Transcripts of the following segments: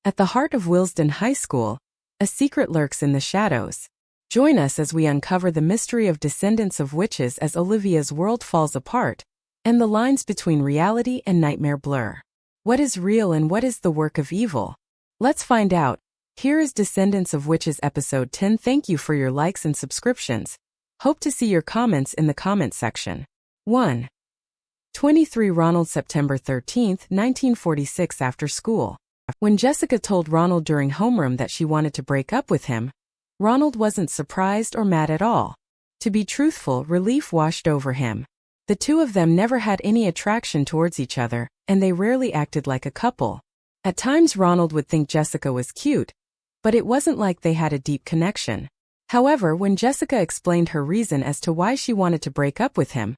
At the heart of Willesden High School, a secret lurks in the shadows. Join us as we uncover the mystery of Descendants of Witches as Olivia's world falls apart, and the lines between reality and nightmare blur. What is real and what is the work of evil? Let's find out. Here is Descendants of Witches episode 10. Thank you for your likes and subscriptions. Hope to see your comments in the comment section. 1. 23 Ronald, September 13, 1946. After school. When Jessica told Ronald during homeroom that she wanted to break up with him, Ronald wasn't surprised or mad at all. To be truthful, relief washed over him. The two of them never had any attraction towards each other, and they rarely acted like a couple. At times Ronald would think Jessica was cute, but it wasn't like they had a deep connection. However, when Jessica explained her reason as to why she wanted to break up with him,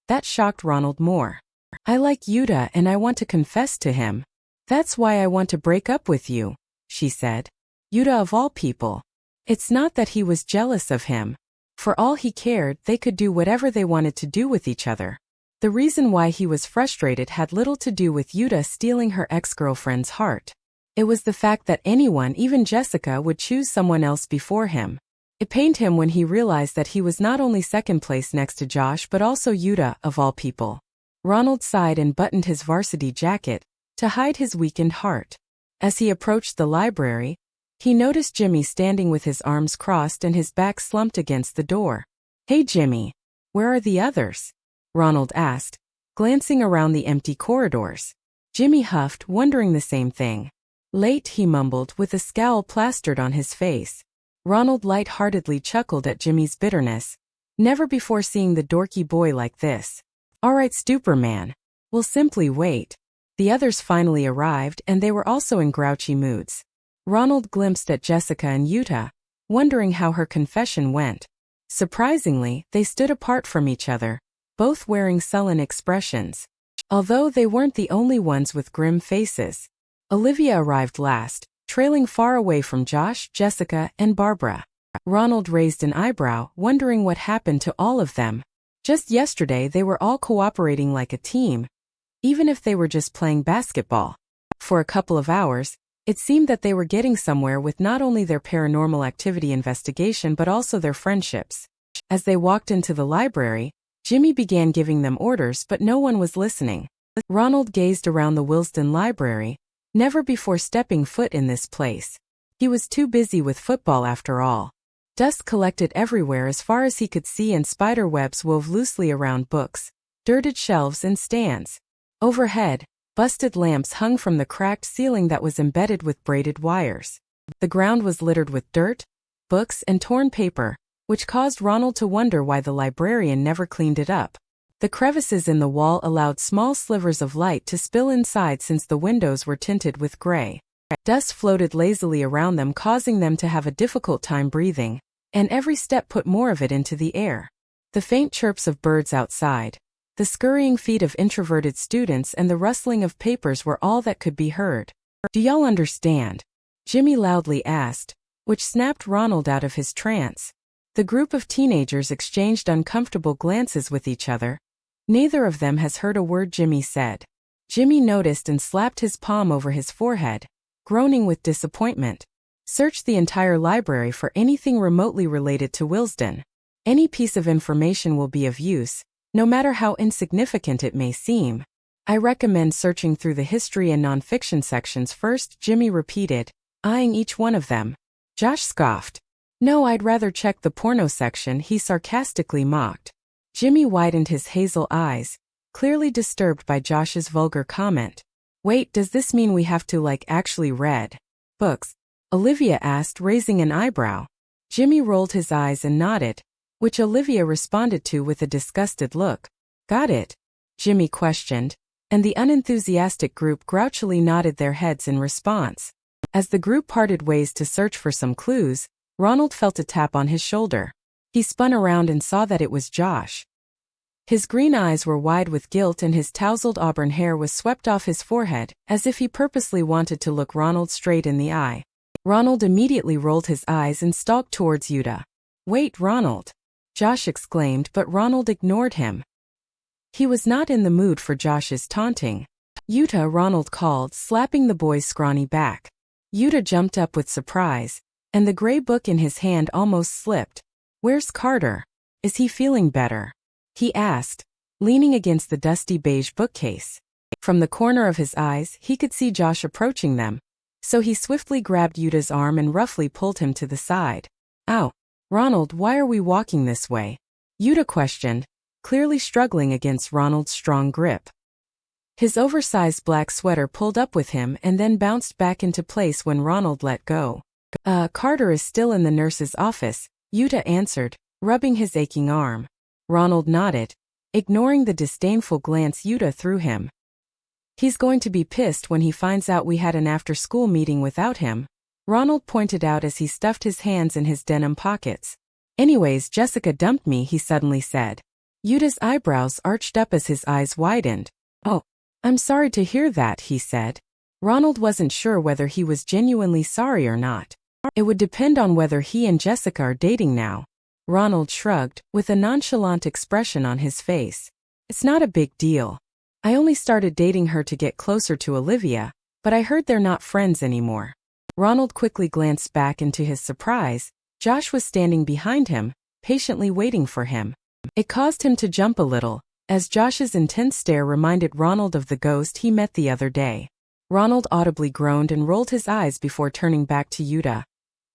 that shocked Ronald more. "I like Yuta and I want to confess to him. That's why I want to break up with you," she said. Yuta of all people. It's not that he was jealous of him. For all he cared, they could do whatever they wanted to do with each other. The reason why he was frustrated had little to do with Yuta stealing her ex-girlfriend's heart. It was the fact that anyone, even Jessica, would choose someone else before him. It pained him when he realized that he was not only second place next to Josh but also Yuta, of all people. Ronald sighed and buttoned his varsity jacket to hide his weakened heart. As he approached the library, he noticed Jimmy standing with his arms crossed and his back slumped against the door. "Hey Jimmy, where are the others?" Ronald asked, glancing around the empty corridors. Jimmy huffed, wondering the same thing. "Late," he mumbled, with a scowl plastered on his face. Ronald light-heartedly chuckled at Jimmy's bitterness. Never before seeing the dorky boy like this. "All right, Superman. We'll simply wait." The others finally arrived, and they were also in grouchy moods. Ronald glimpsed at Jessica and Yuta, wondering how her confession went. Surprisingly, they stood apart from each other, both wearing sullen expressions. Although they weren't the only ones with grim faces. Olivia arrived last, trailing far away from Josh, Jessica, and Barbara. Ronald raised an eyebrow, wondering what happened to all of them. Just yesterday they were all cooperating like a team, even if they were just playing basketball. For a couple of hours, it seemed that they were getting somewhere with not only their paranormal activity investigation but also their friendships. As they walked into the library, Jimmy began giving them orders, but no one was listening. Ronald gazed around the Willesden Library, never before stepping foot in this place. He was too busy with football after all. Dust collected everywhere as far as he could see, and spider webs wove loosely around books, dirted shelves and stands. Overhead, busted lamps hung from the cracked ceiling that was embedded with braided wires. The ground was littered with dirt, books, and torn paper, which caused Ronald to wonder why the librarian never cleaned it up. The crevices in the wall allowed small slivers of light to spill inside since the windows were tinted with gray. Dust floated lazily around them, causing them to have a difficult time breathing, and every step put more of it into the air. The faint chirps of birds outside, the scurrying feet of introverted students, and the rustling of papers were all that could be heard. "Do y'all understand?" Jimmy loudly asked, which snapped Ronald out of his trance. The group of teenagers exchanged uncomfortable glances with each other. Neither of them has heard a word Jimmy said. Jimmy noticed and slapped his palm over his forehead, groaning with disappointment. "Search the entire library for anything remotely related to Willesden. Any piece of information will be of use, no matter how insignificant it may seem. I recommend searching through the history and nonfiction sections first," Jimmy repeated, eyeing each one of them. Josh scoffed. "No, I'd rather check the porno section," he sarcastically mocked. Jimmy widened his hazel eyes, clearly disturbed by Josh's vulgar comment. "Wait, does this mean we have to, actually read books?" Olivia asked, raising an eyebrow. Jimmy rolled his eyes and nodded, which Olivia responded to with a disgusted look. "Got it?" Jimmy questioned, and the unenthusiastic group grouchily nodded their heads in response. As the group parted ways to search for some clues, Ronald felt a tap on his shoulder. He spun around and saw that it was Josh. His green eyes were wide with guilt and his tousled auburn hair was swept off his forehead, as if he purposely wanted to look Ronald straight in the eye. Ronald immediately rolled his eyes and stalked towards Yuta. "Wait, Ronald!" Josh exclaimed, but Ronald ignored him. He was not in the mood for Josh's taunting. "Yuta," Ronald called, slapping the boy's scrawny back. Yuta jumped up with surprise, and the gray book in his hand almost slipped. "Where's Carter? Is he feeling better?" he asked, leaning against the dusty beige bookcase. From the corner of his eyes, he could see Josh approaching them, so he swiftly grabbed Yuta's arm and roughly pulled him to the side. "Ow, Ronald, why are we walking this way?" Yuta questioned, clearly struggling against Ronald's strong grip. His oversized black sweater pulled up with him and then bounced back into place when Ronald let go. Carter is still in the nurse's office," Yuta answered, rubbing his aching arm. Ronald nodded, ignoring the disdainful glance Yuta threw him. "He's going to be pissed when he finds out we had an after-school meeting without him," Ronald pointed out as he stuffed his hands in his denim pockets. "Anyways, Jessica dumped me," he suddenly said. Yuta's eyebrows arched up as his eyes widened. "Oh, I'm sorry to hear that," he said. Ronald wasn't sure whether he was genuinely sorry or not. It would depend on whether he and Jessica are dating now. Ronald shrugged, with a nonchalant expression on his face. "It's not a big deal. I only started dating her to get closer to Olivia, but I heard they're not friends anymore." Ronald quickly glanced back, and to his surprise, Josh was standing behind him, patiently waiting for him. It caused him to jump a little, as Josh's intense stare reminded Ronald of the ghost he met the other day. Ronald audibly groaned and rolled his eyes before turning back to Yuta,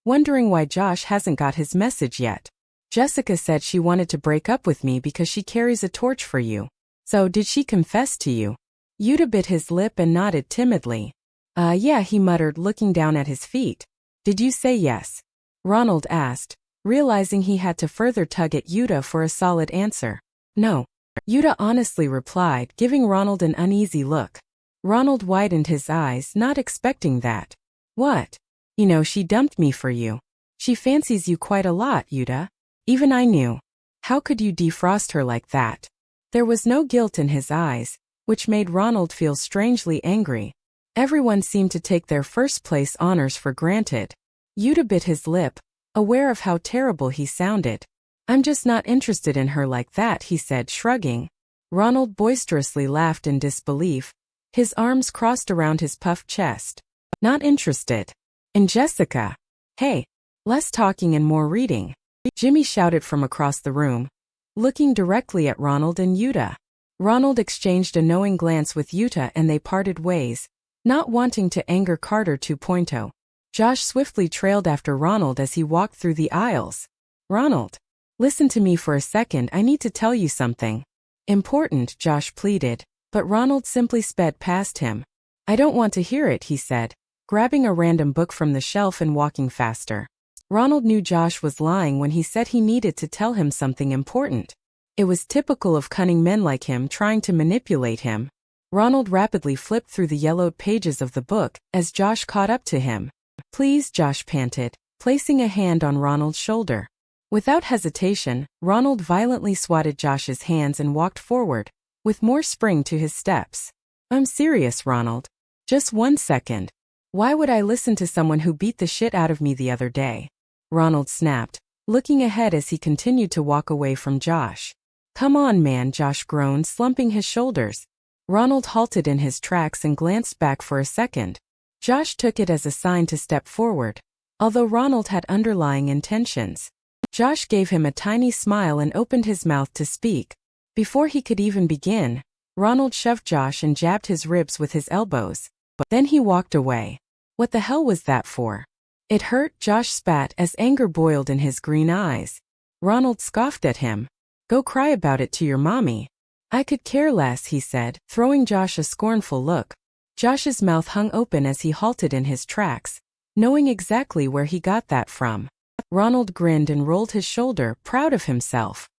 wondering why Josh hasn't got his message yet. "Jessica said she wanted to break up with me because she carries a torch for you. So did she confess to you?" Yuta bit his lip and nodded timidly. Yeah," he muttered, looking down at his feet. "Did you say yes?" Ronald asked, realizing he had to further tug at Yuta for a solid answer. "No," Yuta honestly replied, giving Ronald an uneasy look. Ronald widened his eyes, not expecting that. "What?" "You know, she dumped me for you. She fancies you quite a lot, Yuta. Even I knew. How could you defrost her like that?" There was no guilt in his eyes, which made Ronald feel strangely angry. Everyone seemed to take their first-place honors for granted. Yuta bit his lip, aware of how terrible he sounded. "I'm just not interested in her like that," he said, shrugging. Ronald boisterously laughed in disbelief, his arms crossed around his puffed chest. "Not interested? In Jessica? Hey, less talking and more reading," Jimmy shouted from across the room, looking directly at Ronald and Yuta. Ronald exchanged a knowing glance with Yuta and they parted ways, not wanting to anger Carter 2.0. Josh swiftly trailed after Ronald as he walked through the aisles. "Ronald, listen to me for a second, I need to tell you something." "Important," Josh pleaded, but Ronald simply sped past him. "I don't want to hear it," he said, grabbing a random book from the shelf and walking faster. Ronald knew Josh was lying when he said he needed to tell him something important. It was typical of cunning men like him trying to manipulate him. Ronald rapidly flipped through the yellowed pages of the book as Josh caught up to him. "Please," Josh panted, placing a hand on Ronald's shoulder. Without hesitation, Ronald violently swatted Josh's hands and walked forward, with more spring to his steps. "I'm serious, Ronald. Just 1 second. Why would I listen to someone who beat the shit out of me the other day?" Ronald snapped, looking ahead as he continued to walk away from Josh. "Come on, man," Josh groaned, slumping his shoulders. Ronald halted in his tracks and glanced back for a second. Josh took it as a sign to step forward, although Ronald had underlying intentions. Josh gave him a tiny smile and opened his mouth to speak. Before he could even begin, Ronald shoved Josh and jabbed his ribs with his elbows. Then he walked away. "What the hell was that for?" "It hurt," Josh spat as anger boiled in his green eyes. Ronald scoffed at him. "Go cry about it to your mommy." "I could care less," he said, throwing Josh a scornful look. Josh's mouth hung open as he halted in his tracks, knowing exactly where he got that from. Ronald grinned and rolled his shoulder, proud of himself.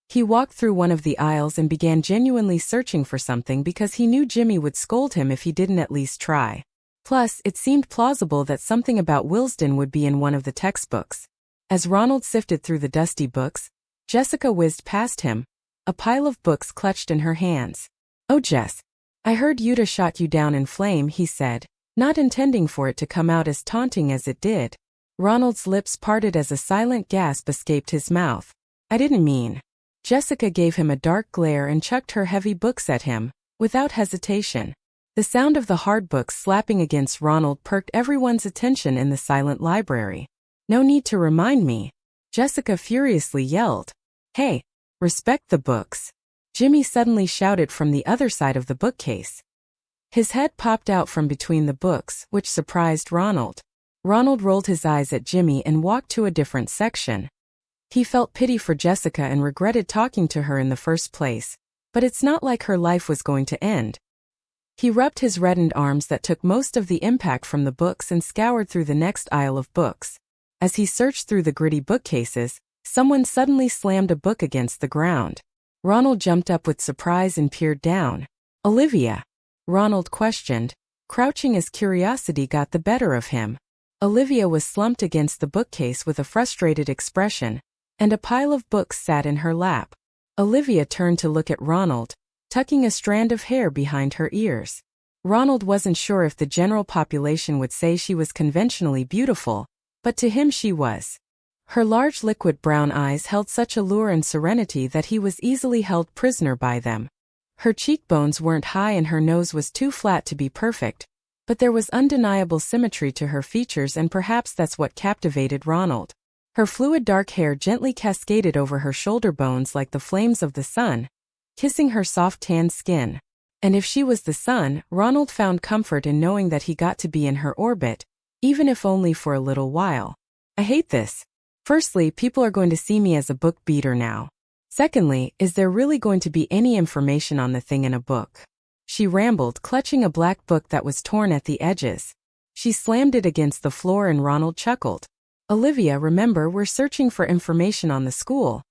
He walked through one of the aisles and began genuinely searching for something because he knew Jimmy would scold him if he didn't at least try. Plus, it seemed plausible that something about Willesden would be in one of the textbooks. As Ronald sifted through the dusty books, Jessica whizzed past him, a pile of books clutched in her hands. "Oh, Jess, I heard Yuta shot you down in flame," he said, not intending for it to come out as taunting as it did. Ronald's lips parted as a silent gasp escaped his mouth. "I didn't mean." Jessica gave him a dark glare and chucked her heavy books at him, without hesitation. The sound of the hard books slapping against Ronald perked everyone's attention in the silent library. "No need to remind me," Jessica furiously yelled. "Hey, respect the books," Jimmy suddenly shouted from the other side of the bookcase. His head popped out from between the books, which surprised Ronald. Ronald rolled his eyes at Jimmy and walked to a different section. He felt pity for Jessica and regretted talking to her in the first place, but it's not like her life was going to end. He rubbed his reddened arms that took most of the impact from the books and scoured through the next aisle of books. As he searched through the gritty bookcases, someone suddenly slammed a book against the ground. Ronald jumped up with surprise and peered down. "Olivia?" Ronald questioned, crouching as curiosity got the better of him. Olivia was slumped against the bookcase with a frustrated expression, and a pile of books sat in her lap. Olivia turned to look at Ronald, tucking a strand of hair behind her ears. Ronald wasn't sure if the general population would say she was conventionally beautiful, but to him she was. Her large liquid brown eyes held such allure and serenity that he was easily held prisoner by them. Her cheekbones weren't high and her nose was too flat to be perfect, but there was undeniable symmetry to her features, and perhaps that's what captivated Ronald. Her fluid dark hair gently cascaded over her shoulder bones like the flames of the sun, kissing her soft tanned skin. And if she was the sun, Ronald found comfort in knowing that he got to be in her orbit, even if only for a little while. "I hate this. Firstly, people are going to see me as a book beater now. Secondly, is there really going to be any information on the thing in a book?" She rambled, clutching a black book that was torn at the edges. She slammed it against the floor and Ronald chuckled. "Olivia, remember, we're searching for information on the school,"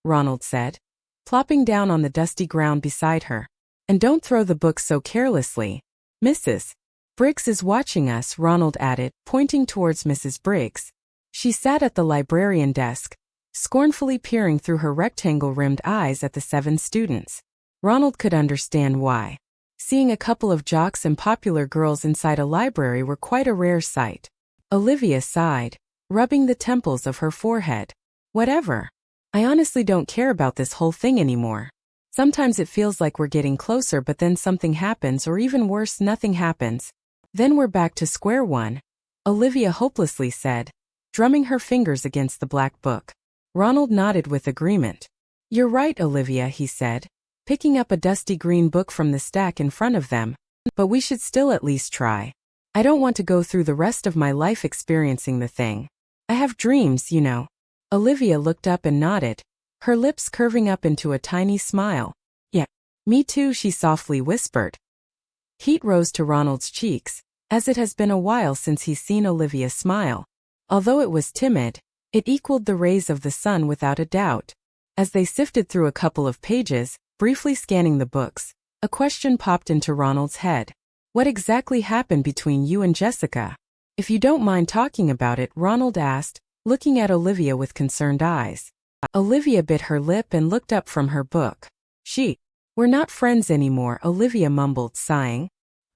Ronald said, plopping down on the dusty ground beside her. "And don't throw the books so carelessly. Mrs. Briggs is watching us," Ronald added, pointing towards Mrs. Briggs. She sat at the librarian desk, scornfully peering through her rectangle-rimmed eyes at the 7 students. Ronald could understand why. Seeing a couple of jocks and popular girls inside a library were quite a rare sight. Olivia sighed, rubbing the temples of her forehead. "Whatever. I honestly don't care about this whole thing anymore. Sometimes it feels like we're getting closer, but then something happens, or even worse, nothing happens. Then we're back to square one," Olivia hopelessly said, drumming her fingers against the black book. Ronald nodded with agreement. "You're right, Olivia," he said, picking up a dusty green book from the stack in front of them. "But we should still at least try. I don't want to go through the rest of my life experiencing the thing. I have dreams, you know." Olivia looked up and nodded, her lips curving up into a tiny smile. "Yeah, me too," she softly whispered. Heat rose to Ronald's cheeks, as it has been a while since he's seen Olivia smile. Although it was timid, it equaled the rays of the sun without a doubt. As they sifted through a couple of pages, briefly scanning the books, a question popped into Ronald's head. "What exactly happened between you and Jessica? If you don't mind talking about it," Ronald asked, looking at Olivia with concerned eyes. Olivia bit her lip and looked up from her book. "We're not friends anymore," Olivia mumbled, sighing.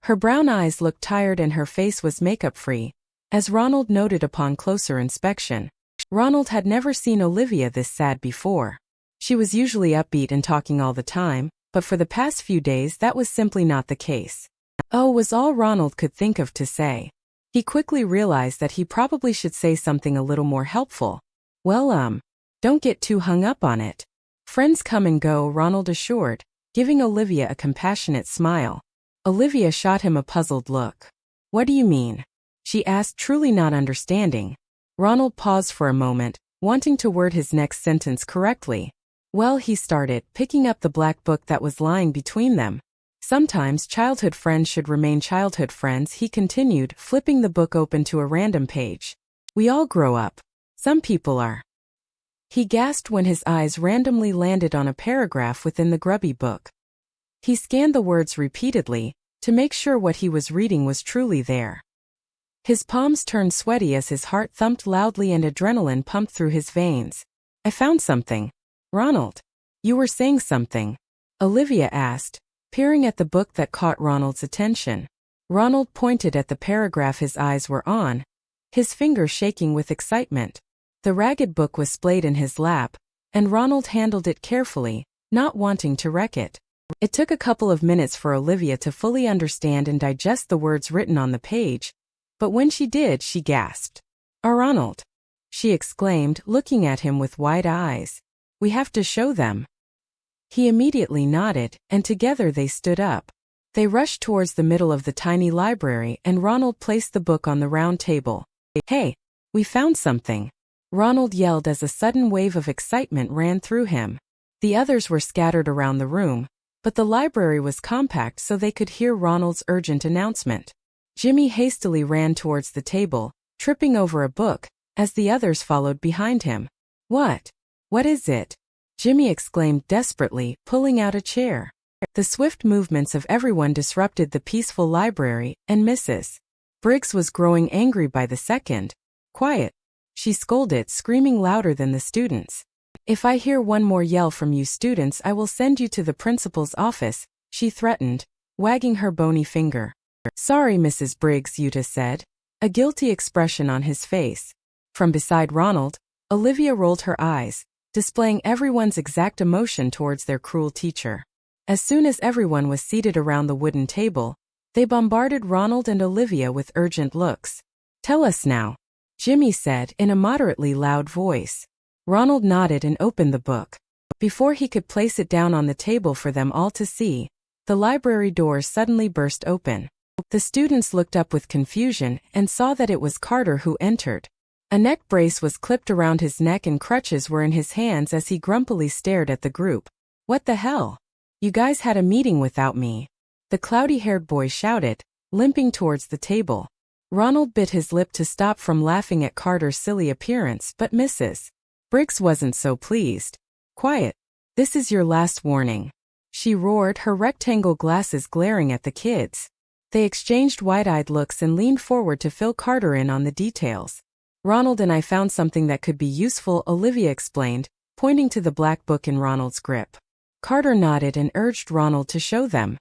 Her brown eyes looked tired and her face was makeup-free, as Ronald noted upon closer inspection. Ronald had never seen Olivia this sad before. She was usually upbeat and talking all the time, but for the past few days that was simply not the case. "Oh," was all Ronald could think of to say. He quickly realized that he probably should say something a little more helpful. "Well, don't get too hung up on it. Friends come and go," Ronald assured, giving Olivia a compassionate smile. Olivia shot him a puzzled look. "What do you mean?" she asked, truly not understanding. Ronald paused for a moment, wanting to word his next sentence correctly. "Well," he started, picking up the black book that was lying between them. "Sometimes childhood friends should remain childhood friends," he continued, flipping the book open to a random page. "We all grow up. Some people are." He gasped when his eyes randomly landed on a paragraph within the grubby book. He scanned the words repeatedly, to make sure what he was reading was truly there. His palms turned sweaty as his heart thumped loudly and adrenaline pumped through his veins. "I found something." "Ronald, you were saying something?" Olivia asked, peering at the book that caught Ronald's attention. Ronald pointed at the paragraph his eyes were on, his fingers shaking with excitement. The ragged book was splayed in his lap, and Ronald handled it carefully, not wanting to wreck it. It took a couple of minutes for Olivia to fully understand and digest the words written on the page, but when she did, she gasped. Ronald, she exclaimed, looking at him with wide eyes. We have to show them. He immediately nodded, and together they stood up. They rushed towards the middle of the tiny library, and Ronald placed the book on the round table. Hey, we found something! Ronald yelled as a sudden wave of excitement ran through him. The others were scattered around the room, but the library was compact so they could hear Ronald's urgent announcement. Jimmy hastily ran towards the table, tripping over a book, as the others followed behind him. What? What is it? Jimmy exclaimed desperately, pulling out a chair. The swift movements of everyone disrupted the peaceful library, and Mrs. Briggs was growing angry by the second. Quiet, she scolded, screaming louder than the students. If I hear one more yell from you students, I will send you to the principal's office, she threatened, wagging her bony finger. Sorry, Mrs. Briggs, Yuta said, a guilty expression on his face. From beside Ronald, Olivia rolled her eyes, displaying everyone's exact emotion towards their cruel teacher. As soon as everyone was seated around the wooden table, they bombarded Ronald and Olivia with urgent looks. Tell us now, Jimmy said in a moderately loud voice. Ronald nodded and opened the book. Before he could place it down on the table for them all to see, the library doors suddenly burst open. The students looked up with confusion and saw that it was Carter who entered. A neck brace was clipped around his neck and crutches were in his hands as he grumpily stared at the group. What the hell? You guys had a meeting without me, the cloudy-haired boy shouted, limping towards the table. Ronald bit his lip to stop from laughing at Carter's silly appearance, but Mrs. Briggs wasn't so pleased. Quiet. This is your last warning, she roared, her rectangle glasses glaring at the kids. They exchanged wide-eyed looks and leaned forward to fill Carter in on the details. Ronald and I found something that could be useful, Olivia explained, pointing to the black book in Ronald's grip. Carter nodded and urged Ronald to show them.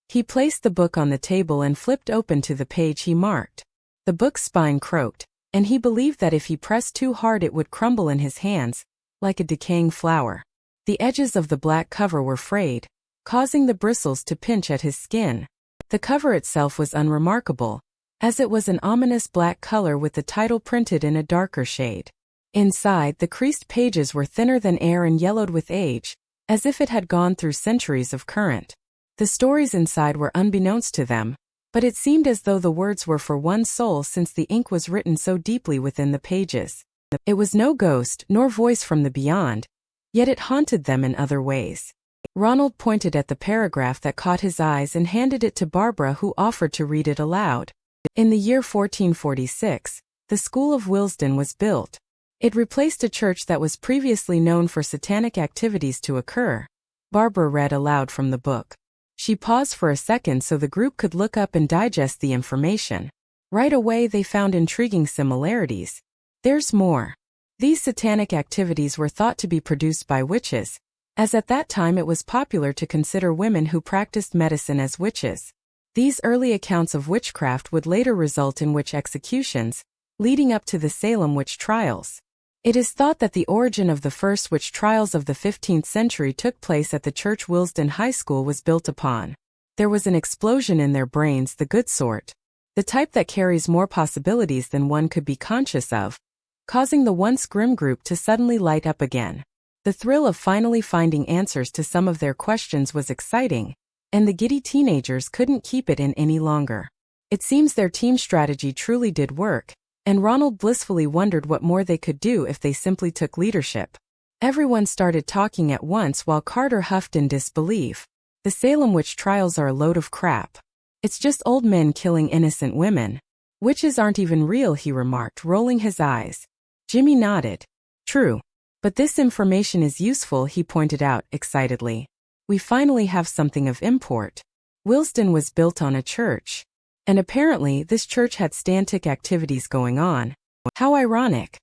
He placed the book on the table and flipped open to the page he marked. The book's spine croaked, and he believed that if he pressed too hard it would crumble in his hands, like a decaying flower. The edges of the black cover were frayed, causing the bristles to pinch at his skin. The cover itself was unremarkable, as it was an ominous black color with the title printed in a darker shade. Inside, the creased pages were thinner than air and yellowed with age, as if it had gone through centuries of current. The stories inside were unbeknownst to them, but it seemed as though the words were for one soul since the ink was written so deeply within the pages. It was no ghost nor voice from the beyond, yet it haunted them in other ways. Ronald pointed at the paragraph that caught his eyes and handed it to Barbara, who offered to read it aloud. In the year 1446, the School of Willesden was built. It replaced a church that was previously known for satanic activities to occur. Barbara read aloud from the book. She paused for a second so the group could look up and digest the information. Right away they found intriguing similarities. There's more. These satanic activities were thought to be produced by witches, as at that time it was popular to consider women who practiced medicine as witches. These early accounts of witchcraft would later result in witch executions, leading up to the Salem witch trials. It is thought that the origin of the first witch trials of the 15th century took place at the church Willesden High School was built upon. There was an explosion in their brains, the good sort, the type that carries more possibilities than one could be conscious of, causing the once grim group to suddenly light up again. The thrill of finally finding answers to some of their questions was exciting, and the giddy teenagers couldn't keep it in any longer. It seems their team strategy truly did work, and Ronald blissfully wondered what more they could do if they simply took leadership. Everyone started talking at once while Carter huffed in disbelief. The Salem witch trials are a load of crap. It's just old men killing innocent women. Witches aren't even real, he remarked, rolling his eyes. Jimmy nodded. True. But this information is useful, he pointed out excitedly. We finally have something of import. Willesden was built on a church. And apparently this church had satanic activities going on. How ironic.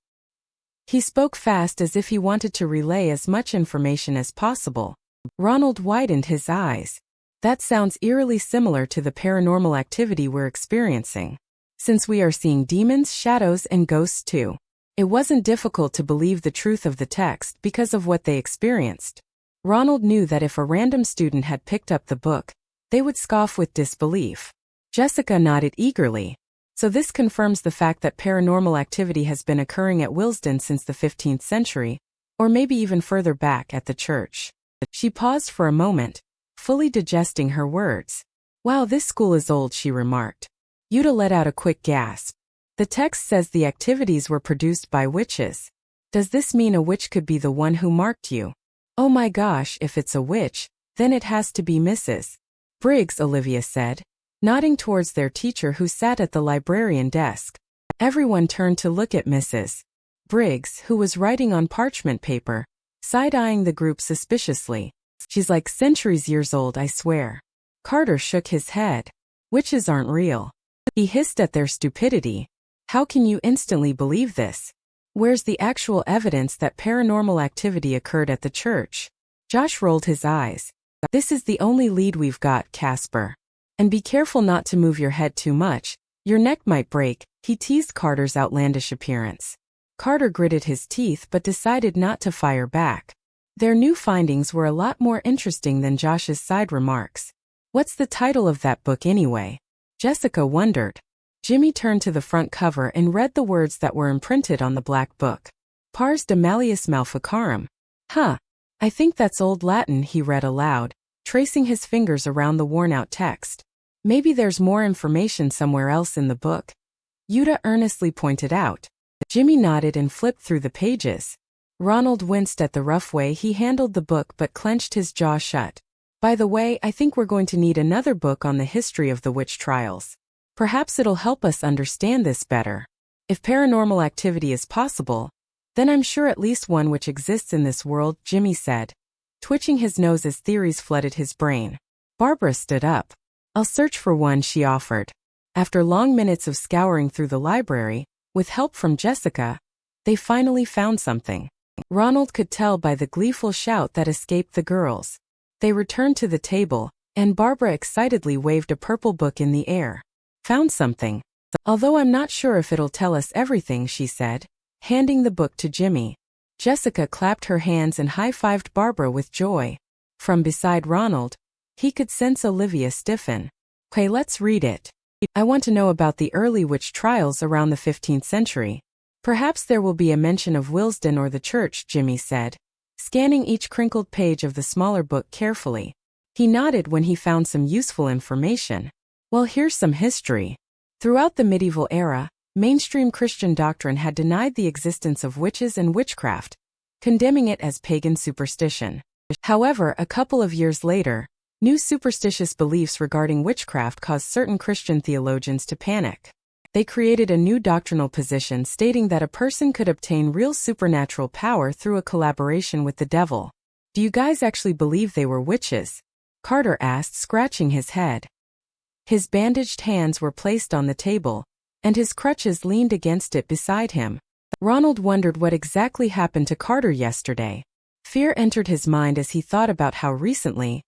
He spoke fast as if he wanted to relay as much information as possible. Ronald widened his eyes. That sounds eerily similar to the paranormal activity we're experiencing. Since we are seeing demons, shadows, and ghosts too. It wasn't difficult to believe the truth of the text because of what they experienced. Ronald knew that if a random student had picked up the book, they would scoff with disbelief. Jessica nodded eagerly. So this confirms the fact that paranormal activity has been occurring at Willesden since the 15th century, or maybe even further back at the church. She paused for a moment, fully digesting her words. Wow, this school is old, she remarked. Yuta let out a quick gasp. The text says the activities were produced by witches. Does this mean a witch could be the one who marked you? Oh my gosh, if it's a witch, then it has to be Mrs. Briggs, Olivia said, nodding towards their teacher who sat at the librarian desk. Everyone turned to look at Mrs. Briggs, who was writing on parchment paper, side-eyeing the group suspiciously. She's like centuries years old, I swear. Carter shook his head. Witches aren't real. He hissed at their stupidity. How can you instantly believe this? Where's the actual evidence that paranormal activity occurred at the church? Josh rolled his eyes. This is the only lead we've got, Casper. And be careful not to move your head too much. Your neck might break, he teased Carter's outlandish appearance. Carter gritted his teeth but decided not to fire back. Their new findings were a lot more interesting than Josh's side remarks. What's the title of that book anyway? Jessica wondered. Jimmy turned to the front cover and read the words that were imprinted on the black book. Pars de Malleus Maleficarum. Huh. I think that's Old Latin, he read aloud, tracing his fingers around the worn-out text. Maybe there's more information somewhere else in the book. Yuta earnestly pointed out. Jimmy nodded and flipped through the pages. Ronald winced at the rough way he handled the book but clenched his jaw shut. By the way, I think we're going to need another book on the history of the witch trials. Perhaps it'll help us understand this better. If paranormal activity is possible, then I'm sure at least one which exists in this world, Jimmy said, twitching his nose as theories flooded his brain. Barbara stood up. I'll search for one, she offered. After long minutes of scouring through the library, with help from Jessica, they finally found something. Ronald could tell by the gleeful shout that escaped the girls. They returned to the table, and Barbara excitedly waved a purple book in the air. Found something. Although I'm not sure if it'll tell us everything, she said, handing the book to Jimmy. Jessica clapped her hands and high-fived Barbara with joy. From beside Ronald, he could sense Olivia stiffen. Okay, let's read it. I want to know about the early witch trials around the 15th century. Perhaps there will be a mention of Willesden or the church, Jimmy said, scanning each crinkled page of the smaller book carefully. He nodded when he found some useful information. Well, here's some history. Throughout the medieval era, mainstream Christian doctrine had denied the existence of witches and witchcraft, condemning it as pagan superstition. However, a couple of years later, new superstitious beliefs regarding witchcraft caused certain Christian theologians to panic. They created a new doctrinal position stating that a person could obtain real supernatural power through a collaboration with the devil. Do you guys actually believe they were witches? Carter asked, scratching his head. His bandaged hands were placed on the table, and his crutches leaned against it beside him. Ronald wondered what exactly happened to Carter yesterday. Fear entered his mind as he thought about how recently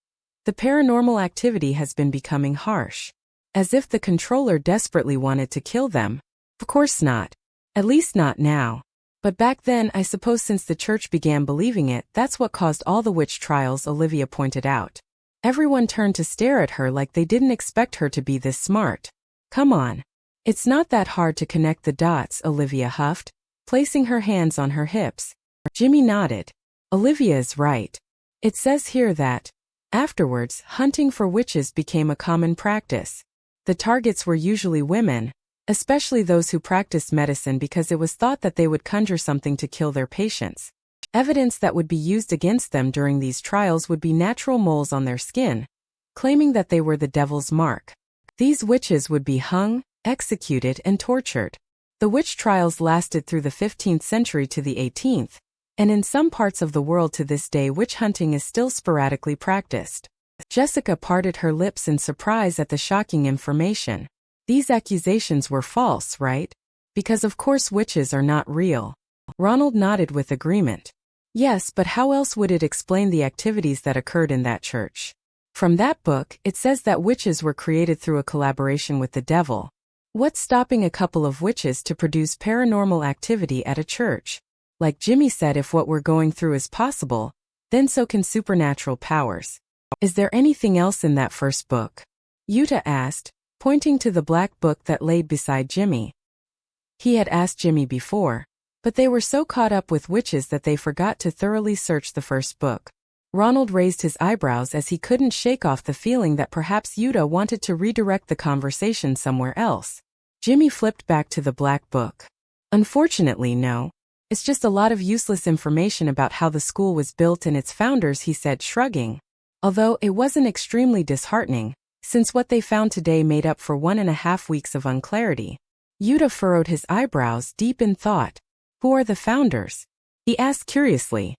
the paranormal activity has been becoming harsh. As if the controller desperately wanted to kill them. Of course not. At least not now. But back then, I suppose since the church began believing it, that's what caused all the witch trials, Olivia pointed out. Everyone turned to stare at her like they didn't expect her to be this smart. Come on. It's not that hard to connect the dots, Olivia huffed, placing her hands on her hips. Jimmy nodded. Olivia is right. It says here that, afterwards, hunting for witches became a common practice. The targets were usually women, especially those who practiced medicine because it was thought that they would conjure something to kill their patients. Evidence that would be used against them during these trials would be natural moles on their skin, claiming that they were the devil's mark. These witches would be hung, executed, and tortured. The witch trials lasted through the 15th century to the 18th, and in some parts of the world to this day witch hunting is still sporadically practiced. Jessica parted her lips in surprise at the shocking information. These accusations were false, right? Because of course witches are not real. Ronald nodded with agreement. Yes, but how else would it explain the activities that occurred in that church? From that book, it says that witches were created through a collaboration with the devil. What's stopping a couple of witches to produce paranormal activity at a church? Like Jimmy said, if what we're going through is possible, then so can supernatural powers. Is there anything else in that first book? Yuta asked, pointing to the black book that lay beside Jimmy. He had asked Jimmy before, but they were so caught up with witches that they forgot to thoroughly search the first book. Ronald raised his eyebrows as he couldn't shake off the feeling that perhaps Yuta wanted to redirect the conversation somewhere else. Jimmy flipped back to the black book. Unfortunately, no. It's just a lot of useless information about how the school was built and its founders, he said, shrugging. Although it wasn't extremely disheartening, since what they found today made up for 1.5 weeks of unclarity. Yuta furrowed his eyebrows deep in thought. Who are the founders? He asked curiously.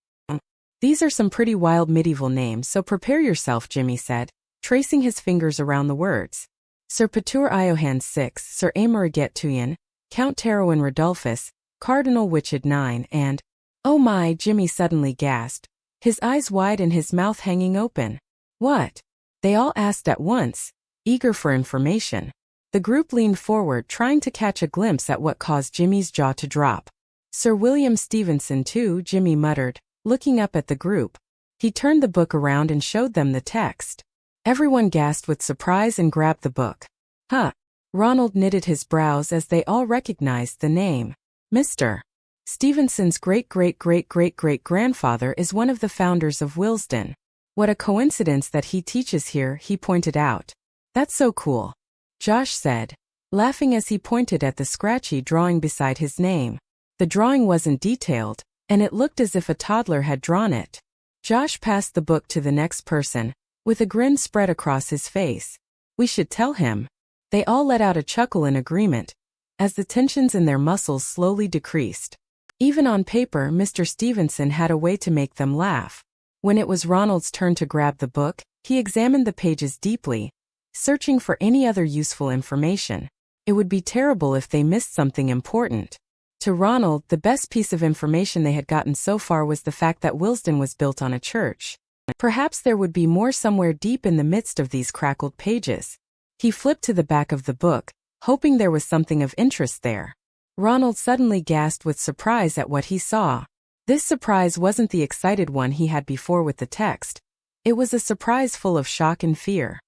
These are some pretty wild medieval names, so prepare yourself, Jimmy said, tracing his fingers around the words. Sir Petur Iohan VI, Sir Aymeriget Tuyen, Count Terowan Rodolphus, Cardinal Witchid IX, and— Oh my, Jimmy suddenly gasped, his eyes wide and his mouth hanging open. What? They all asked at once, eager for information. The group leaned forward, trying to catch a glimpse at what caused Jimmy's jaw to drop. Sir William Stevenson too, Jimmy muttered, looking up at the group. He turned the book around and showed them the text. Everyone gasped with surprise and grabbed the book. Huh. Ronald knitted his brows as they all recognized the name. Mr. Stevenson's great-great-great-great-great-grandfather is one of the founders of Willesden. What a coincidence that he teaches here, he pointed out. That's so cool. Josh said, laughing as he pointed at the scratchy drawing beside his name. The drawing wasn't detailed, and it looked as if a toddler had drawn it. Josh passed the book to the next person, with a grin spread across his face. We should tell him. They all let out a chuckle in agreement, as the tensions in their muscles slowly decreased. Even on paper, Mr. Stevenson had a way to make them laugh. When it was Ronald's turn to grab the book, he examined the pages deeply, searching for any other useful information. It would be terrible if they missed something important. To Ronald, the best piece of information they had gotten so far was the fact that Willesden was built on a church. Perhaps there would be more somewhere deep in the midst of these crackled pages. He flipped to the back of the book, hoping there was something of interest there. Ronald suddenly gasped with surprise at what he saw. This surprise wasn't the excited one he had before with the text. It was a surprise full of shock and fear.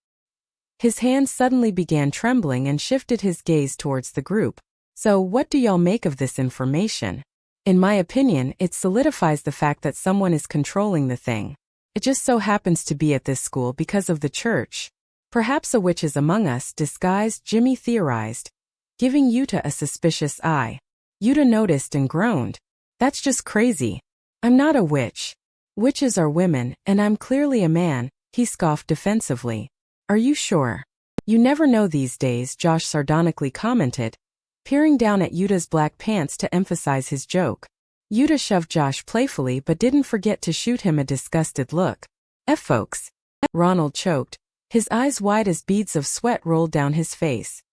His hands suddenly began trembling and shifted his gaze towards the group. So what do y'all make of this information? In my opinion, it solidifies the fact that someone is controlling the thing. It just so happens to be at this school because of the church. Perhaps a witch is among us, disguised, Jimmy theorized, giving Yuta a suspicious eye. Yuta noticed and groaned. That's just crazy. I'm not a witch. Witches are women, and I'm clearly a man, he scoffed defensively. Are you sure? You never know these days, Josh sardonically commented, peering down at Yuta's black pants to emphasize his joke. Yuta shoved Josh playfully but didn't forget to shoot him a disgusted look. Folks. Ronald choked, his eyes wide as beads of sweat rolled down his face.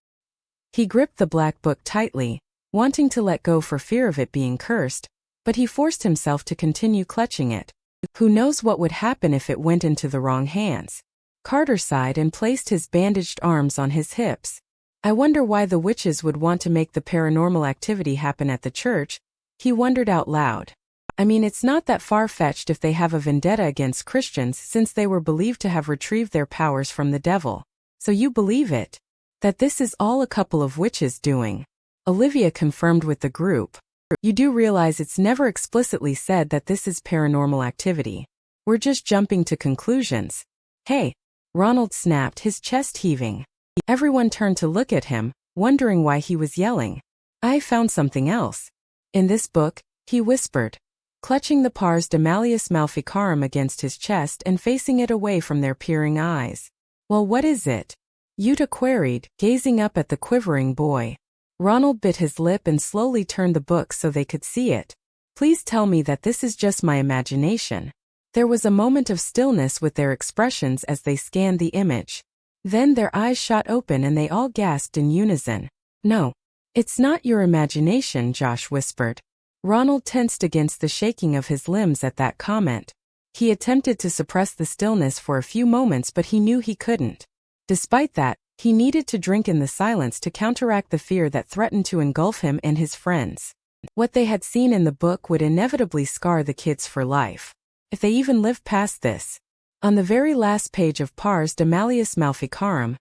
He gripped the black book tightly, wanting to let go for fear of it being cursed, but he forced himself to continue clutching it. Who knows what would happen if it went into the wrong hands? Carter sighed and placed his bandaged arms on his hips. I wonder why the witches would want to make the paranormal activity happen at the church, he wondered out loud. I mean, it's not that far-fetched if they have a vendetta against Christians since they were believed to have retrieved their powers from the devil. So you believe it? That this is all a couple of witches doing? Olivia confirmed with the group. You do realize it's never explicitly said that this is paranormal activity. We're just jumping to conclusions. Hey, Ronald snapped, his chest heaving. Everyone turned to look at him, wondering why he was yelling. I found something else. In this book, he whispered, clutching the pars de Malleus Maleficarum against his chest and facing it away from their peering eyes. Well, what is it? Yuta queried, gazing up at the quivering boy. Ronald bit his lip and slowly turned the book so they could see it. Please tell me that this is just my imagination. There was a moment of stillness with their expressions as they scanned the image. Then their eyes shot open and they all gasped in unison. No. It's not your imagination, Josh whispered. Ronald tensed against the shaking of his limbs at that comment. He attempted to suppress the stillness for a few moments, but he knew he couldn't. Despite that, he needed to drink in the silence to counteract the fear that threatened to engulf him and his friends. What they had seen in the book would inevitably scar the kids for life. if they even lived past this. On the very last page of Pars de Malleus Maleficarum,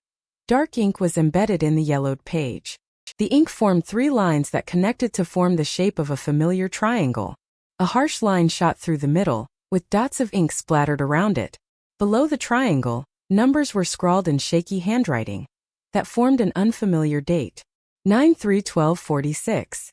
dark ink was embedded in the yellowed page. The ink formed 3 lines that connected to form the shape of a familiar triangle. A harsh line shot through the middle, with dots of ink splattered around it. Below the triangle, numbers were scrawled in shaky handwriting that formed an unfamiliar date. 9/3/1246.